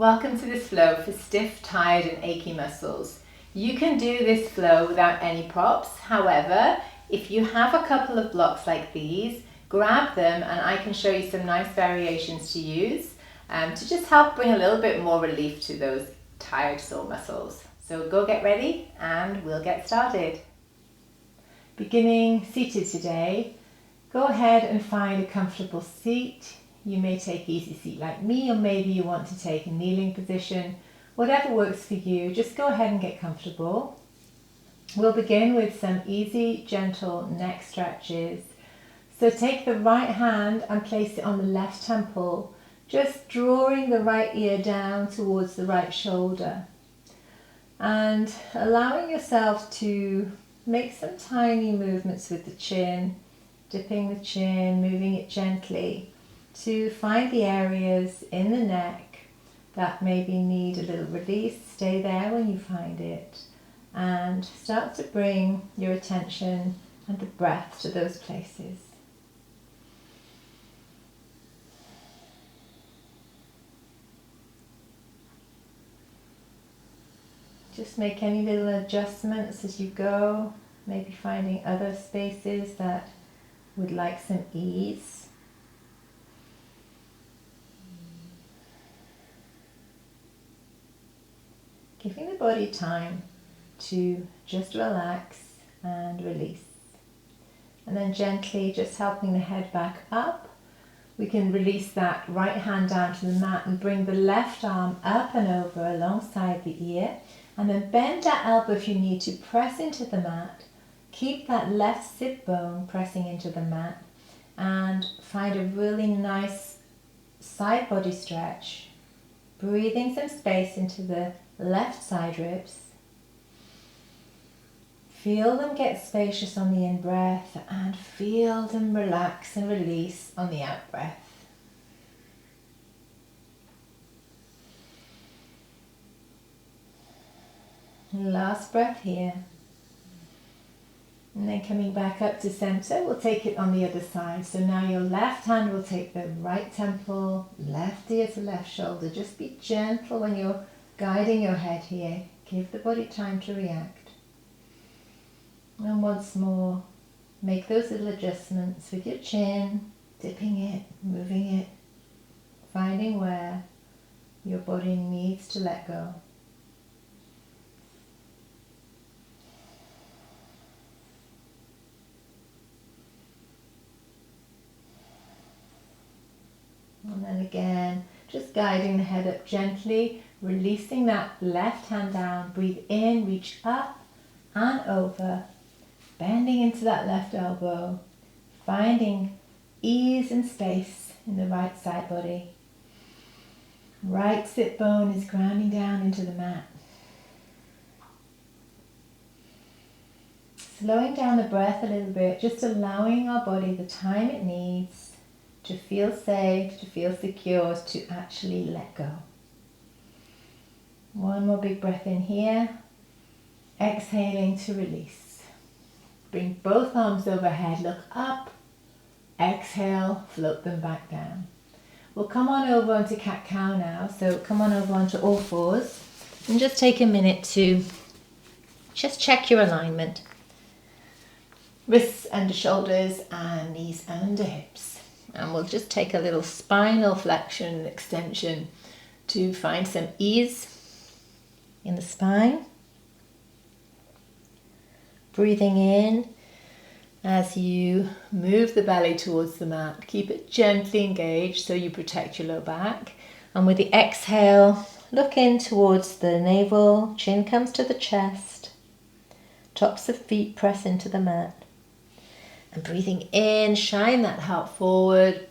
Welcome to this flow for stiff, tired and achy muscles. You can do this flow without any props. However, if you have a couple of blocks like these, grab them and I can show you some nice variations to use to just help bring a little bit more relief to those tired, sore muscles. So go get ready and we'll get started. Beginning seated today, go ahead and find a comfortable seat. You may take easy seat like me, or maybe you want to take a kneeling position. Whatever works for you, just go ahead and get comfortable. We'll begin with some easy, gentle neck stretches. So take the right hand and place it on the left temple, just drawing the right ear down towards the right shoulder. And allowing yourself to make some tiny movements with the chin, dipping the chin, moving it gently, to find the areas in the neck that maybe need a little release. Stay there when you find it and start to bring your attention and the breath to those places. Just make any little adjustments as you go, maybe finding other spaces that would like some ease. Giving the body time to just relax and release. And then gently just helping the head back up. We can release that right hand down to the mat and bring the left arm up and over alongside the ear. And then bend that elbow if you need to, press into the mat. Keep that left sit bone pressing into the mat. And find a really nice side body stretch. Breathing some space into the left side ribs. Feel them get spacious on the in-breath and feel them relax and release on the out-breath. Last breath here. And then coming back up to center, we'll take it on the other side. So now your left hand will take the right temple, left ear to left shoulder. Just be gentle when you're guiding your head here. Give the body time to react. And once more, make those little adjustments with your chin, dipping it, moving it, finding where your body needs to let go. And then again, just guiding the head up gently, releasing that left hand down. Breathe in, reach up and over, bending into that left elbow, finding ease and space in the right side body. Right sit bone is grounding down into the mat. Slowing down the breath a little bit, just allowing our body the time it needs to feel safe, to feel secure, to actually let go. One more big breath in here. Exhaling to release. Bring both arms overhead, look up. Exhale, float them back down. We'll come on over onto cat-cow now. So come on over onto all fours and just take a minute to just check your alignment. Wrists under shoulders and knees under hips. And we'll just take a little spinal flexion and extension to find some ease in the spine. Breathing in as you move the belly towards the mat. Keep it gently engaged so you protect your low back. And with the exhale, look in towards the navel, chin comes to the chest, tops of feet press into the mat. And breathing in, shine that heart forward.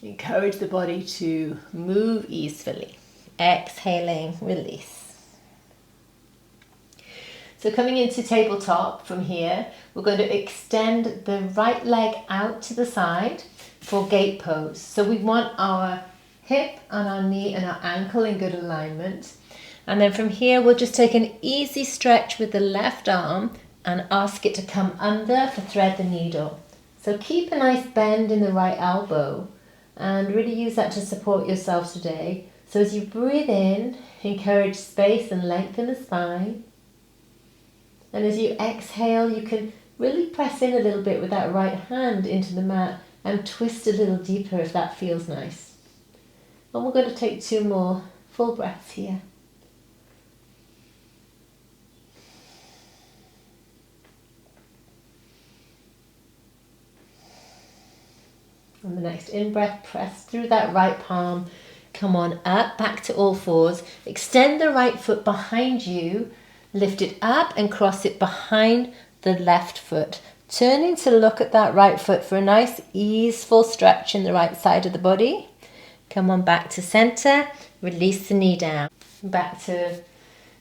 Encourage the body to move easily. Exhaling, release. So coming into tabletop from here, we're going to extend the right leg out to the side for gate pose. So we want our hip and our knee and our ankle in good alignment. And then from here, we'll just take an easy stretch with the left arm and ask it to come under for thread the needle. So keep a nice bend in the right elbow and really use that to support yourself today. So as you breathe in, encourage space and length in the spine. And as you exhale, you can really press in a little bit with that right hand into the mat and twist a little deeper if that feels nice. And we're going to take 2 more full breaths here. On the next in-breath, press through that right palm. Come on up, back to all fours. Extend the right foot behind you. Lift it up and cross it behind the left foot. Turning to look at that right foot for a nice easeful stretch in the right side of the body. Come on back to center. Release the knee down. Back to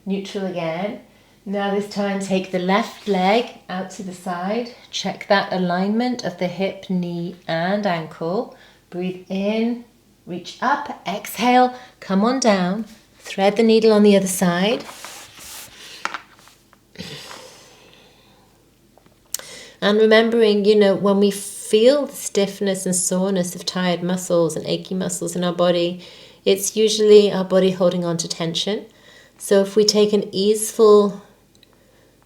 neutral again. Now this time take the left leg out to the side. Check that alignment of the hip, knee and ankle. Breathe in, reach up, exhale, come on down. Thread the needle on the other side. And remembering, when we feel the stiffness and soreness of tired muscles and achy muscles in our body, it's usually our body holding on to tension. So if we take an easeful,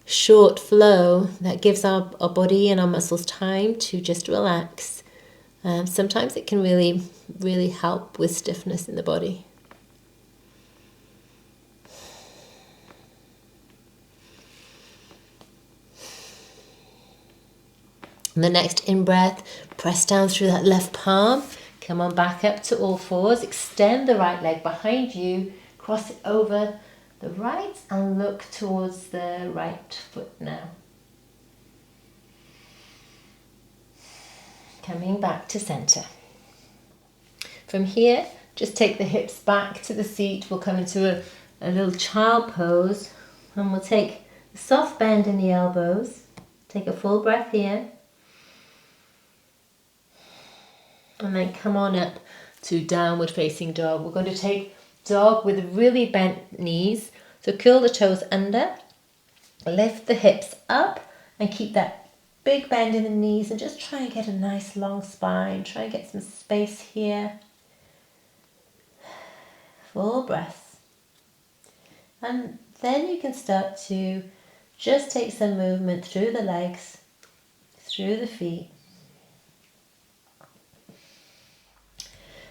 short flow that gives our body and our muscles time to just relax, sometimes it can really, really help with stiffness in the body. And the next in-breath, press down through that left palm. Come on back up to all fours. Extend the right leg behind you. Cross it over the right and look towards the right foot now. Coming back to center. From here, just take the hips back to the seat. We'll come into a little child pose and we'll take a soft bend in the elbows. Take a full breath here. And then come on up to downward facing dog. We're going to take dog with really bent knees. So curl the toes under, lift the hips up and keep that big bend in the knees and just try and get a nice long spine. Try and get some space here. Full breath. And then you can start to just take some movement through the legs, through the feet.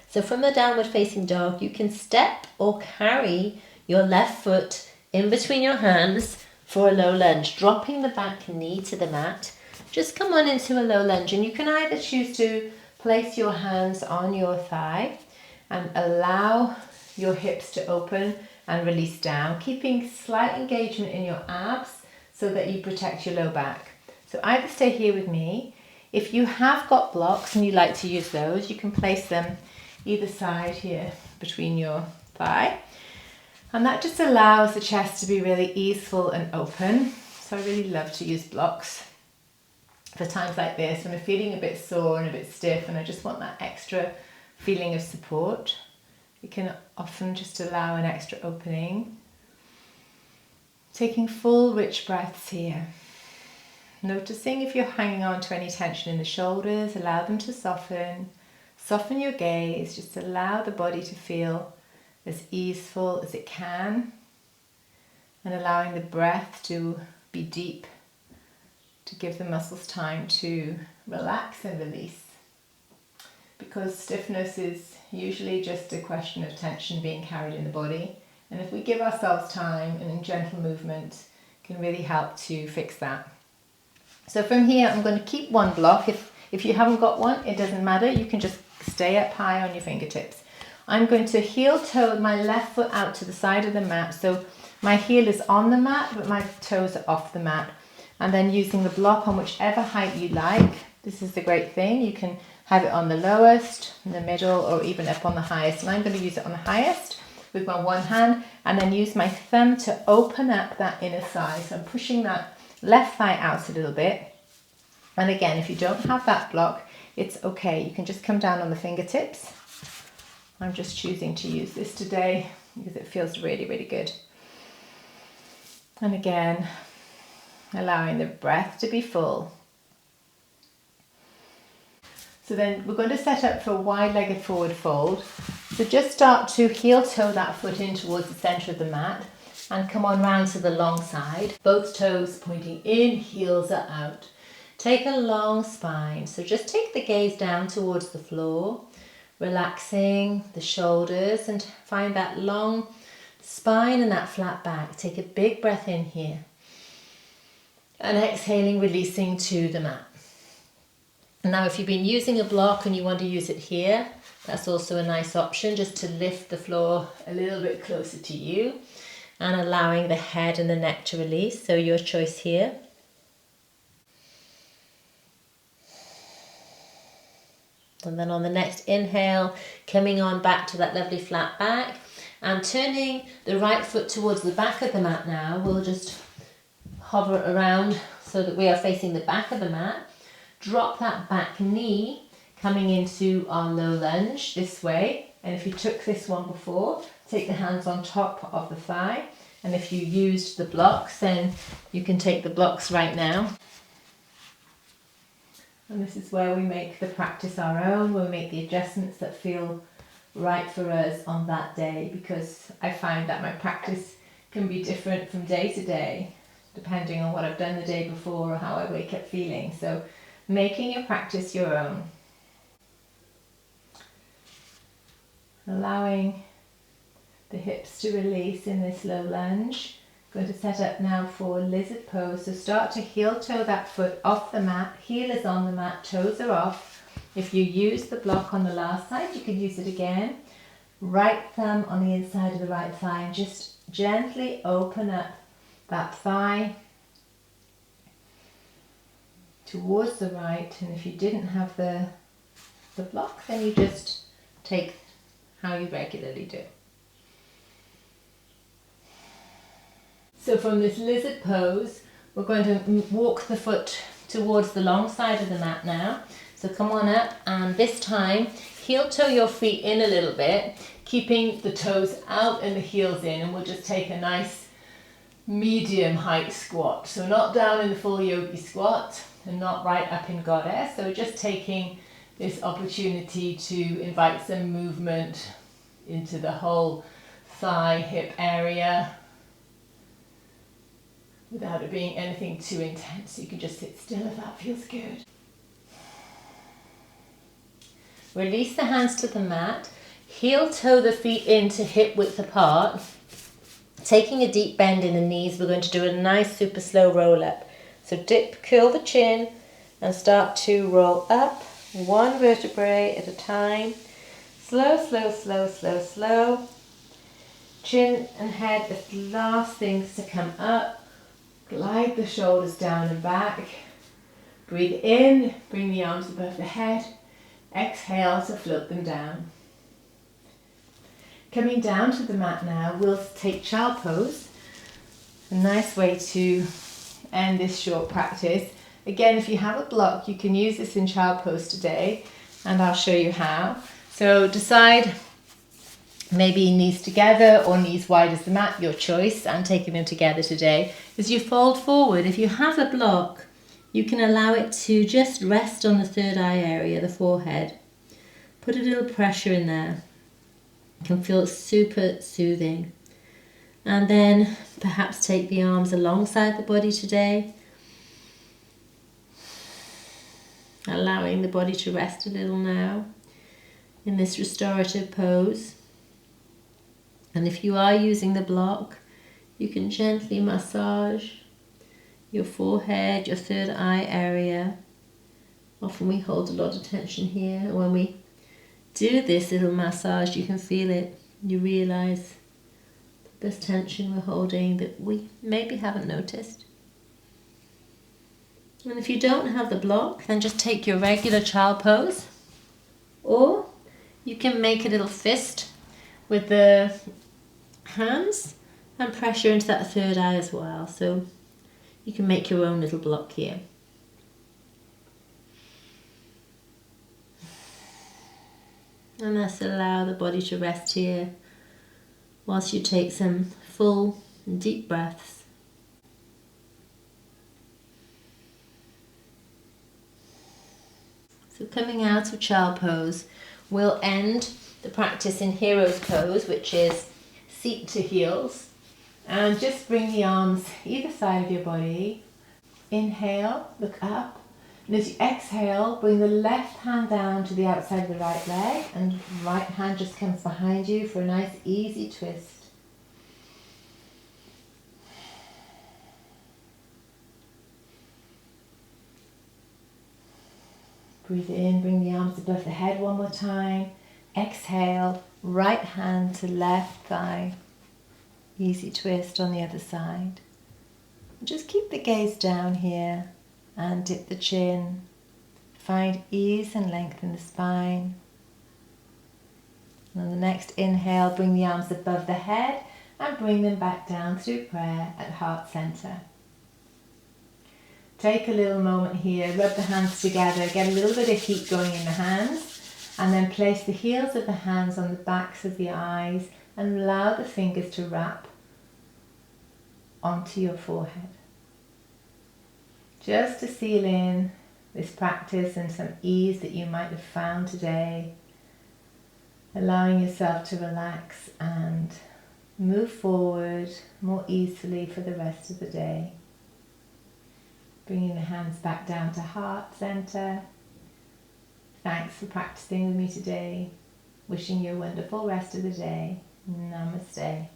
So from the downward facing dog, you can step or carry your left foot in between your hands for a low lunge, dropping the back knee to the mat. Just come on into a low lunge and you can either choose to place your hands on your thigh and allow your hips to open and release down, keeping slight engagement in your abs so that you protect your low back. So either stay here with me. If you have got blocks and you like to use those, you can place them either side here between your thigh. And that just allows the chest to be really easeful and open. So I really love to use blocks for times like this when I'm feeling a bit sore and a bit stiff and I just want that extra feeling of support. You can often just allow an extra opening. Taking full rich breaths here. Noticing if you're hanging on to any tension in the shoulders, allow them to soften. Soften your gaze, just allow the body to feel as easeful as it can and allowing the breath to be deep to give the muscles time to relax and release. Because stiffness is usually just a question of tension being carried in the body, and if we give ourselves time and gentle movement can really help to fix that. So from here I'm going to keep one block. If you haven't got one, it doesn't matter, you can just stay up high on your fingertips. I'm going to heel toe my left foot out to the side of the mat. So my heel is on the mat, but my toes are off the mat. And then using the block on whichever height you like. This is the great thing. You can have it on the lowest, in the middle, or even up on the highest. And I'm going to use it on the highest with my one hand and then use my thumb to open up that inner thigh. So I'm pushing that left thigh out a little bit. And again, if you don't have that block, it's okay. You can just come down on the fingertips. I'm just choosing to use this today because it feels really, really good. And again, allowing the breath to be full. So then we're going to set up for a wide-legged forward fold. So just start to heel toe that foot in towards the centre of the mat and come on round to the long side. Both toes pointing in, heels are out. Take a long spine. So just take the gaze down towards the floor, relaxing the shoulders and find that long spine and that flat back. Take a big breath in here. And exhaling, releasing to the mat. Now if you've been using a block and you want to use it here, that's also a nice option, just to lift the floor a little bit closer to you and allowing the head and the neck to release. So your choice here. And then on the next inhale, coming on back to that lovely flat back and turning the right foot towards the back of the mat now. We'll just hover around so that we are facing the back of the mat. Drop that back knee coming into our low lunge this way. And if you took this one before, take the hands on top of the thigh. And if you used the blocks, then you can take the blocks right now. And this is where we make the practice our own, where we make the adjustments that feel right for us on that day, because I find that my practice can be different from day to day, depending on what I've done the day before or how I wake up feeling. So making your practice your own. Allowing the hips to release in this low lunge. Going to set up now for lizard pose. So start to heel toe that foot off the mat. Heel is on the mat, toes are off. If you use the block on the last side, you can use it again. Right thumb on the inside of the right thigh and just gently open up that thigh towards the right. And if you didn't have the block, then you just take how you regularly do. So from this lizard pose, we're going to walk the foot towards the long side of the mat now. So come on up, and this time heel toe your feet in a little bit, keeping the toes out and the heels in, and we'll just take a nice medium height squat. So not down in the full yogi squat and not right up in goddess. So just taking this opportunity to invite some movement into the whole thigh, hip area without it being anything too intense. You can just sit still if that feels good. Release the hands to the mat, heel toe the feet into hip width apart. Taking a deep bend in the knees, we're going to do a nice super slow roll up. So dip, curl the chin and start to roll up one vertebrae at a time. Slow, slow, slow, slow, slow. Chin and head as the last things to come up. Glide the shoulders down and back. Breathe in, bring the arms above the head. Exhale to float them down. Coming down to the mat now, we'll take child pose. A nice way to end this short practice. Again, if you have a block, you can use this in child pose today, and I'll show you how. So decide, maybe knees together or knees wide as the mat, your choice. I'm taking them together today. As you fold forward, if you have a block, you can allow it to just rest on the third eye area, the forehead. Put a little pressure in there. It can feel super soothing. And then perhaps take the arms alongside the body today, allowing the body to rest a little now in this restorative pose. And if you are using the block, you can gently massage your forehead, your third eye area. Often we hold a lot of tension here. When we do this little massage, you can feel it. You realize this tension we're holding that we maybe haven't noticed. And if you don't have the block, then just take your regular child pose, or you can make a little fist with the hands and pressure into that third eye as well. So you can make your own little block here. And let's allow the body to rest here whilst you take some full and deep breaths. So coming out of child pose, we'll end the practice in hero's pose, which is seat to heels. And just bring the arms either side of your body. Inhale, look up. And as you exhale, bring the left hand down to the outside of the right leg, and right hand just comes behind you for a nice easy twist. Breathe in, bring the arms above the head one more time. Exhale, right hand to left thigh. Easy twist on the other side. Just keep the gaze down here and dip the chin. Find ease and length in the spine. And on the next inhale, bring the arms above the head and bring them back down through prayer at heart center. Take a little moment here, rub the hands together, get a little bit of heat going in the hands, and then place the heels of the hands on the backs of the eyes and allow the fingers to wrap onto your forehead. Just to seal in this practice and some ease that you might have found today, allowing yourself to relax and move forward more easily for the rest of the day. Bringing the hands back down to heart center. Thanks for practicing with me today. Wishing you a wonderful rest of the day. Namaste.